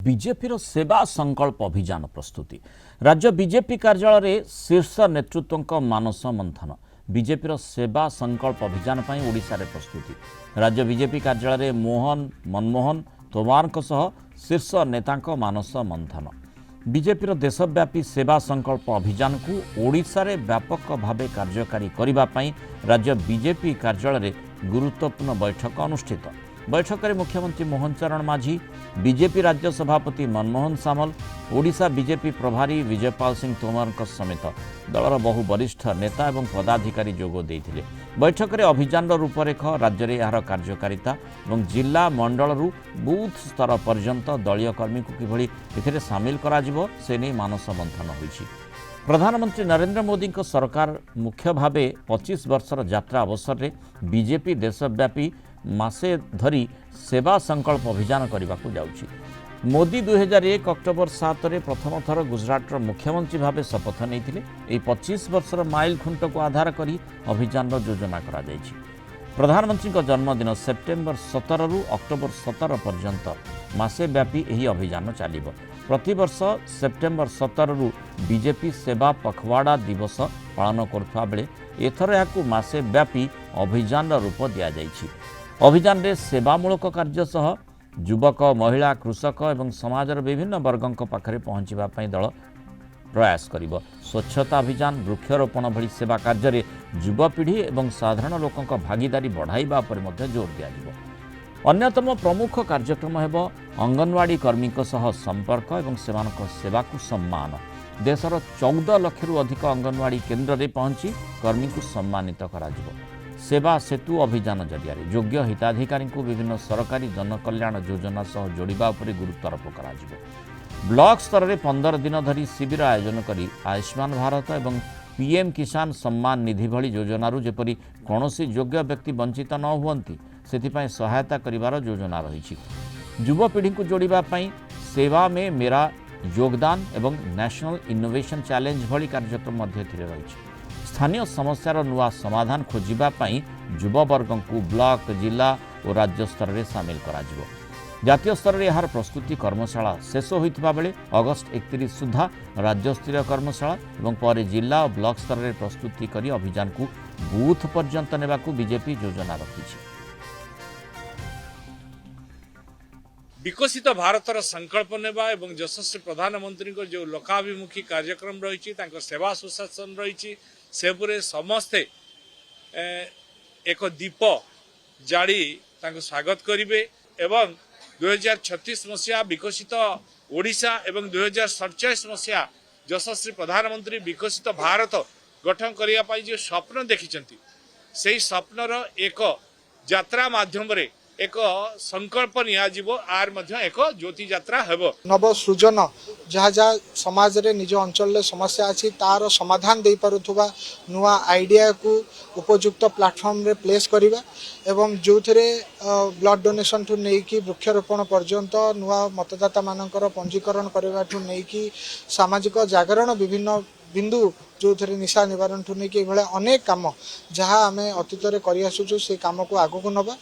BJP सेवा संकल्प अभियान प्रस्तुति राज्य बीजेपी कार्यालय शीर्ष नेतृत्व मानस मंथन बीजेपी सेवा संकल्प अभियान पर ओडिशा रे प्रस्तुति राज्य बीजेपी कार्यालय मोहन मनमोहन तोमार शीर्ष नेता मानस मंथन बीजेपी देशव्यापी सेवा संकल्प अभियान को ओडिशा रे व्यापक भावे कार्यकारी करने राज्य बीजेपी कार्यालय गुरुत्वपूर्ण बैठक अनुष्ठित। बैठक में मुख्यमंत्री मोहन चरण माझी बीजेपी राज्य सभापति मनमोहन सामल ओडिशा बीजेपी प्रभारी विजयपाल सिंह तोमर समेत दलर बहु वरिष्ठ नेता और पदाधिकारी जोग देइथिले। बैठक में अभियान रूपरेख राज्य में यार कार्यकारिता और जिला मंडल बूथ स्तर पर्यंत दलीय कर्मी को किभली एथिरे सामिल कराजिवो से नहीं मानस मंथन होइछि। प्रधानमंत्री नरेंद्र मोदी सरकार मुख्य भावे 25 वर्षर यात्रा अवसर में बीजेपी देशव्यापी मासे धरी सेवा संकल्प अभियान करने को जाउछि। मोदी 2001 अक्टोबर 7 रे प्रथम थर गुजरात मुख्यमंत्री भावे शपथ नहीं 25 वर्षर माइल खुंट को आधार करी अभियान योजना करा जायछि। प्रधानमंत्री जन्मदिन सेप्टेम्बर 17 रु अक्टोबर 17 पर्यंत मासे व्यापी यही अभियान चलिब। प्रतिवर्ष सेप्टेम्बर 17 रु बीजेपी सेवा पखवाड़ा दिवस पालन करुवा बेले एथर याकू मासे व्यापी अभियान रूप दिया जायछि। अभियान रे सेवामूलक कार्य सह युवक महिला कृषक और समाजर विभिन्न वर्गों पाखरे पहुंचवा दल प्रयास करिब। स्वच्छता अभियान वृक्षरोपण भली सेवा कार्य रे युवपीढ़ी और साधारण लोकों भागीदारी बढ़ाइबा पर मध्य जोर दिया जिवो। अन्यतम प्रमुख कार्यक्रम हेब अंगनवाड़ी कर्मी सह संपर्क और सेवानक सेवा को सम्मान। देशर 14 लाख रु अधिक अंगनवाड़ी केन्द्र में पहुंची कर्मी को सम्मानित करा जिवो। सेवा सेतु अभियान जरिया योग्य हिताधिकारी को विभिन्न सरकारी जनकल्याण योजना सह जोड़िबा उपरे गुरुत्वारोप करा जिवो। ब्लॉक स्तर में 15 दिन धरी शिविर आयोजन करी आयुष्मान भारत और पीएम किसान सम्मान निधि भली योजनारू जेपरी कौनसी योग्य व्यक्ति वंचित न हुअंती सेथिपाई सहायता करिवार योजना रही। युवपीढ़ी को जोड़िबा पई सेवा में मेरा योगदान एवं नेशनल इनोवेशन चैलेंज भली कार्यक्रम मध्य रही। स्थानीय समस्यार नुआ समाधान खोजापी युववर्ग को ब्लॉक जिला और राज्य स्तर में सामिल करा जिवो। जातीय स्तर में यार प्रस्तुति कर्मशाला शेष होइतिबा बेले अगस्ट 31 सुधा राज्य स्तरीय कर्मशाला और पर जिला और ब्लॉक स्तर में प्रस्तुति करी अभियान को बूथ पर्यंत नेबाकू बीजेपी योजना रखी। विकसित भारतर संकल्प नेबा एवं यशस्वी प्रधानमंत्री को जो लोकाभिमुखी कार्यक्रम रही सेवा सुशासन रही सेपुरे समस्ते एक दीप जाड़ी स्वागत करिवे एवं 2036 मसीहा विकसित ओडिशा एवं 2047 मसीहा यशस्वी प्रधानमंत्री विकसित भारत गठन करने जो स्वप्न देखिचंती से स्वप्नर एक यात्रा माध्यम रे एक संकल्प नियाजिवो आर मध्य एक ज्योति यात्रा हेबो। नव सृजन जहाँ जहाँ समाज रे निज अंचल समस्या अच्छी तार समाधान दे पारुथुवा नुआ आइडिया को उपयुक्त प्लेटफॉर्म रे प्लेस करिवा एवं जो थे ब्लड डोनेशन ठू नहीं कि वृक्षरोपण पर्यंत नुआ मतदाता मानकर पंजीकरण करने ठू नहीं कि सामाजिक जागरण विभिन्न बिंदु जो थे निशा निवारण ठू नहीं कि अनेक काम जहाँ आम अतीत कर से काम को आगू नवा।